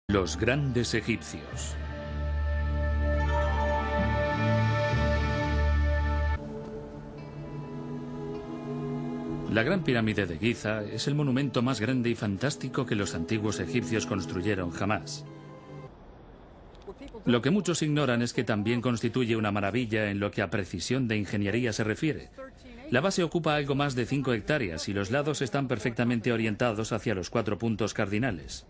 Los grandes egipcios. La Gran Pirámide de Giza es el monumento más grande y fantástico que los antiguos egipcios construyeron jamás. Lo que muchos ignoran es que también constituye una maravilla en lo que a precisión de ingeniería se refiere. La base ocupa algo más de 5 hectáreas y los lados están perfectamente orientados hacia los 4 puntos cardinales.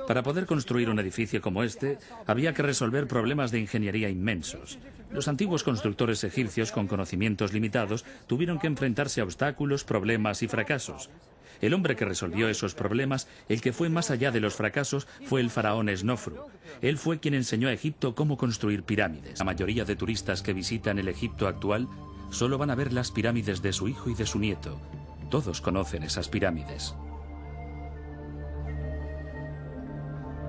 Para poder construir un edificio como este, había que resolver problemas de ingeniería inmensos. Los antiguos constructores egipcios, con conocimientos limitados, tuvieron que enfrentarse a obstáculos, problemas y fracasos. El hombre que resolvió esos problemas, el que fue más allá de los fracasos, fue el faraón Snofru. Él fue quien enseñó a Egipto cómo construir pirámides. La mayoría de turistas que visitan el Egipto actual solo van a ver las pirámides de su hijo y de su nieto. Todos conocen esas pirámides.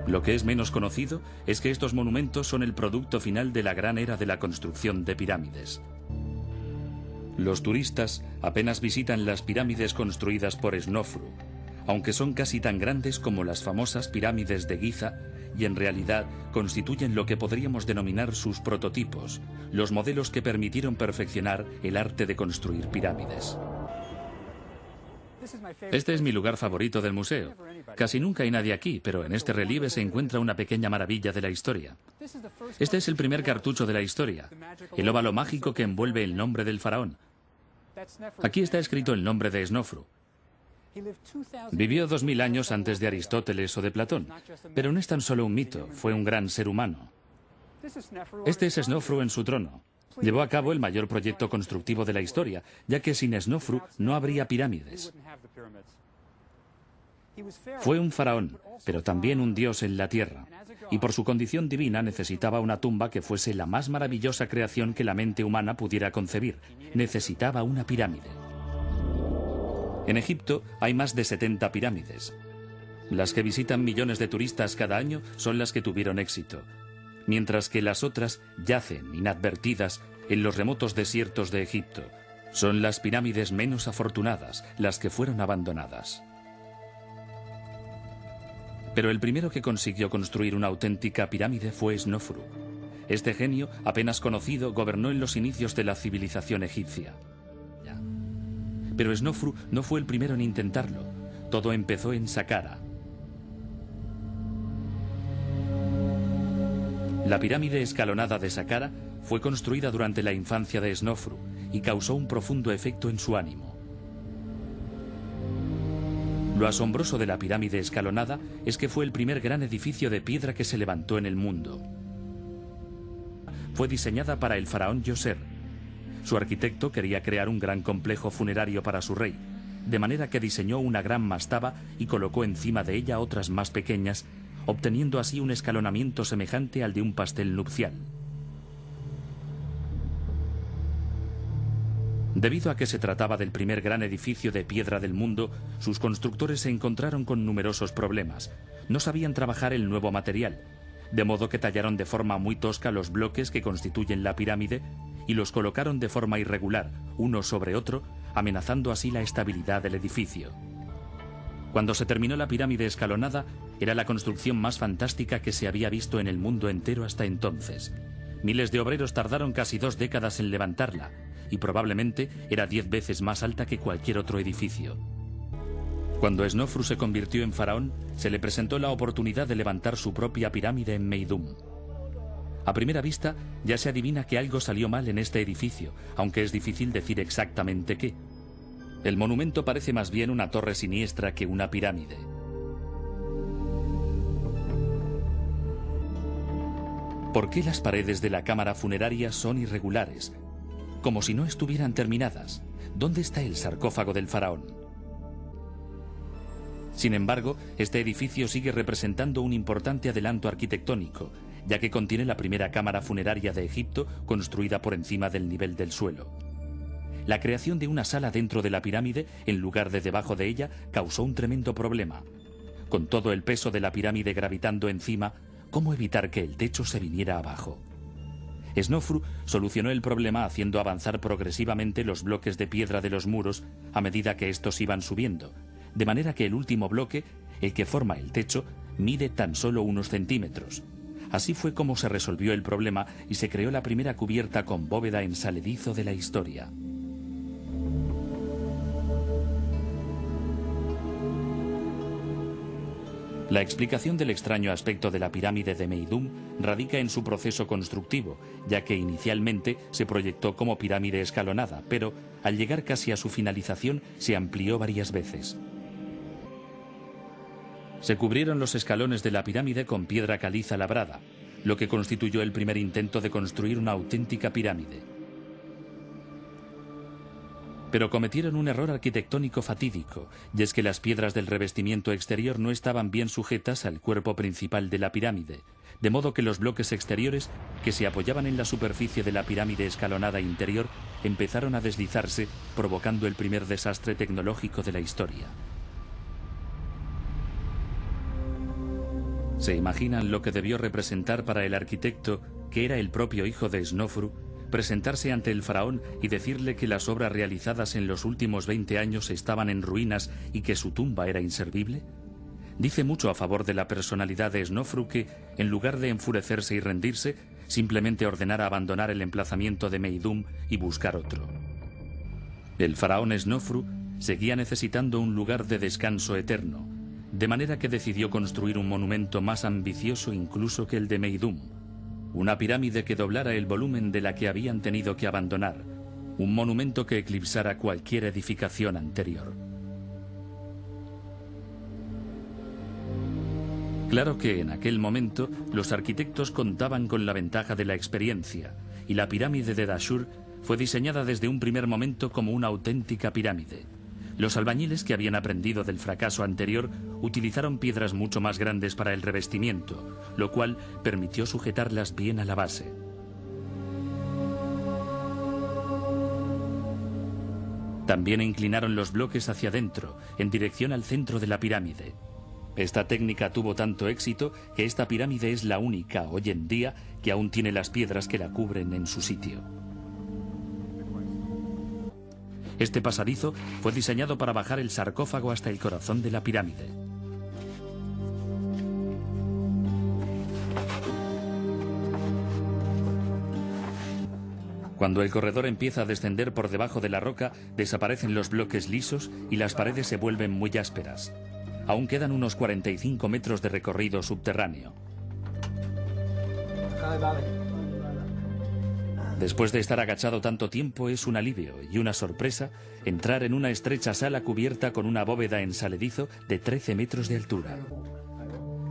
Lo que es menos conocido es que estos monumentos son el producto final de la gran era de la construcción de pirámides. Los turistas apenas visitan las pirámides construidas por Snofru, aunque son casi tan grandes como las famosas pirámides de Giza y en realidad constituyen lo que podríamos denominar sus prototipos, los modelos que permitieron perfeccionar el arte de construir pirámides. Este es mi lugar favorito del museo. Casi nunca hay nadie aquí, pero en este relieve se encuentra una pequeña maravilla de la historia. Este es el primer cartucho de la historia, el óvalo mágico que envuelve el nombre del faraón. Aquí está escrito el nombre de Snofru. Vivió 2000 años antes de Aristóteles o de Platón, pero no es tan solo un mito, fue un gran ser humano. Este es Snofru en su trono. Llevó a cabo el mayor proyecto constructivo de la historia, ya que sin Snofru no habría pirámides. Fue un faraón, pero también un dios en la tierra, y por su condición divina necesitaba una tumba que fuese la más maravillosa creación que la mente humana pudiera concebir. Necesitaba una pirámide. En Egipto hay más de 70 pirámides. Las que visitan millones de turistas cada año son las que tuvieron éxito, mientras que las otras yacen inadvertidas en los remotos desiertos de Egipto. Son las pirámides menos afortunadas, las que fueron abandonadas. Pero el primero que consiguió construir una auténtica pirámide fue Snofru. Este genio, apenas conocido, gobernó en los inicios de la civilización egipcia. Pero Snofru no fue el primero en intentarlo. Todo empezó en Saqqara. La pirámide escalonada de Saqqara fue construida durante la infancia de Snofru y causó un profundo efecto en su ánimo. Lo asombroso de la pirámide escalonada es que fue el primer gran edificio de piedra que se levantó en el mundo. Fue diseñada para el faraón Djoser. Su arquitecto quería crear un gran complejo funerario para su rey, de manera que diseñó una gran mastaba y colocó encima de ella otras más pequeñas, obteniendo así un escalonamiento semejante al de un pastel nupcial. Debido a que se trataba del primer gran edificio de piedra del mundo, sus constructores se encontraron con numerosos problemas. No sabían trabajar el nuevo material, de modo que tallaron de forma muy tosca los bloques que constituyen la pirámide y los colocaron de forma irregular, uno sobre otro, amenazando así la estabilidad del edificio. Cuando se terminó la pirámide escalonada, era la construcción más fantástica que se había visto en el mundo entero hasta entonces. Miles de obreros tardaron casi 2 décadas en levantarla, y probablemente era 10 veces más alta que cualquier otro edificio. Cuando Snofru se convirtió en faraón, se le presentó la oportunidad de levantar su propia pirámide en Meidum. A primera vista, ya se adivina que algo salió mal en este edificio, aunque es difícil decir exactamente qué. El monumento parece más bien una torre siniestra que una pirámide. ¿Por qué las paredes de la cámara funeraria son irregulares? Como si no estuvieran terminadas. ¿Dónde está el sarcófago del faraón? Sin embargo, este edificio sigue representando un importante adelanto arquitectónico, ya que contiene la primera cámara funeraria de Egipto construida por encima del nivel del suelo. La creación de una sala dentro de la pirámide, en lugar de debajo de ella, causó un tremendo problema. Con todo el peso de la pirámide gravitando encima, ¿cómo evitar que el techo se viniera abajo? Snofru solucionó el problema haciendo avanzar progresivamente los bloques de piedra de los muros a medida que estos iban subiendo, de manera que el último bloque, el que forma el techo, mide tan solo unos centímetros. Así fue como se resolvió el problema y se creó la primera cubierta con bóveda en saledizo de la historia. La explicación del extraño aspecto de la pirámide de Meidum radica en su proceso constructivo, ya que inicialmente se proyectó como pirámide escalonada, pero al llegar casi a su finalización se amplió varias veces. Se cubrieron los escalones de la pirámide con piedra caliza labrada, lo que constituyó el primer intento de construir una auténtica pirámide. Pero cometieron un error arquitectónico fatídico, y es que las piedras del revestimiento exterior no estaban bien sujetas al cuerpo principal de la pirámide, de modo que los bloques exteriores, que se apoyaban en la superficie de la pirámide escalonada interior, empezaron a deslizarse, provocando el primer desastre tecnológico de la historia. ¿Se imaginan lo que debió representar para el arquitecto, que era el propio hijo de Snofru, presentarse ante el faraón y decirle que las obras realizadas en los últimos 20 años estaban en ruinas y que su tumba era inservible? Dice mucho a favor de la personalidad de Snofru que, en lugar de enfurecerse y rendirse, simplemente ordenara abandonar el emplazamiento de Meidum y buscar otro. El faraón Snofru seguía necesitando un lugar de descanso eterno, de manera que decidió construir un monumento más ambicioso incluso que el de Meidum. Una pirámide que doblara el volumen de la que habían tenido que abandonar, un monumento que eclipsara cualquier edificación anterior. Claro que en aquel momento los arquitectos contaban con la ventaja de la experiencia, y la pirámide de Dashur fue diseñada desde un primer momento como una auténtica pirámide. Los albañiles, que habían aprendido del fracaso anterior, utilizaron piedras mucho más grandes para el revestimiento, lo cual permitió sujetarlas bien a la base. También inclinaron los bloques hacia adentro, en dirección al centro de la pirámide. Esta técnica tuvo tanto éxito que esta pirámide es la única, hoy en día, que aún tiene las piedras que la cubren en su sitio. Este pasadizo fue diseñado para bajar el sarcófago hasta el corazón de la pirámide. Cuando el corredor empieza a descender por debajo de la roca, desaparecen los bloques lisos y las paredes se vuelven muy ásperas. Aún quedan unos 45 metros de recorrido subterráneo. Después de estar agachado tanto tiempo, es un alivio y una sorpresa entrar en una estrecha sala cubierta con una bóveda en saledizo de 13 metros de altura.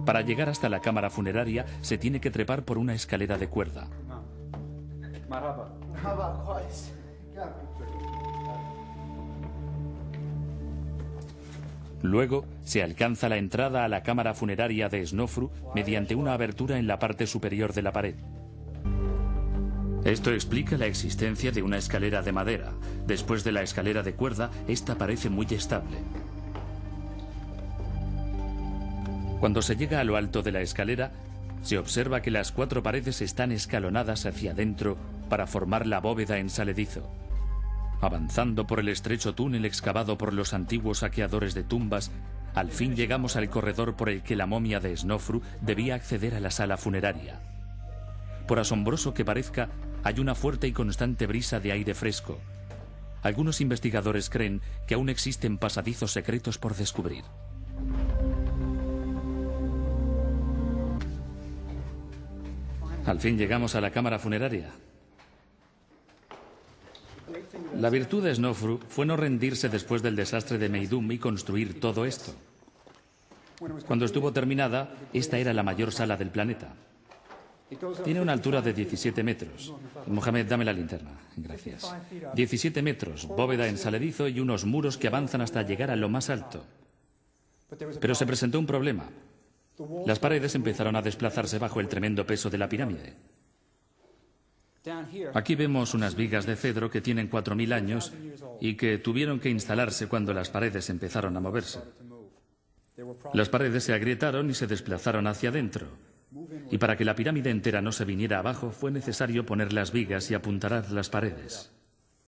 Para llegar hasta la cámara funeraria se tiene que trepar por una escalera de cuerda. Luego se alcanza la entrada a la cámara funeraria de Snofru mediante una abertura en la parte superior de la pared. Esto explica la existencia de una escalera de madera. Después de la escalera de cuerda, esta parece muy estable. Cuando se llega a lo alto de la escalera, se observa que las 4 paredes están escalonadas hacia adentro para formar la bóveda en saledizo. Avanzando por el estrecho túnel excavado por los antiguos saqueadores de tumbas, al fin llegamos al corredor por el que la momia de Snofru debía acceder a la sala funeraria. Por asombroso que parezca, hay una fuerte y constante brisa de aire fresco. Algunos investigadores creen que aún existen pasadizos secretos por descubrir. Al fin llegamos a la cámara funeraria. La virtud de Snofru fue no rendirse después del desastre de Meidum y construir todo esto. Cuando estuvo terminada, esta era la mayor sala del planeta. Tiene una altura de 17 metros. Mohamed, dame la linterna. Gracias. 17 metros, bóveda en saledizo y unos muros que avanzan hasta llegar a lo más alto. Pero se presentó un problema. Las paredes empezaron a desplazarse bajo el tremendo peso de la pirámide. Aquí vemos unas vigas de cedro que tienen 4000 años y que tuvieron que instalarse cuando las paredes empezaron a moverse. Las paredes se agrietaron y se desplazaron hacia adentro. Y para que la pirámide entera no se viniera abajo, fue necesario poner las vigas y apuntalar las paredes.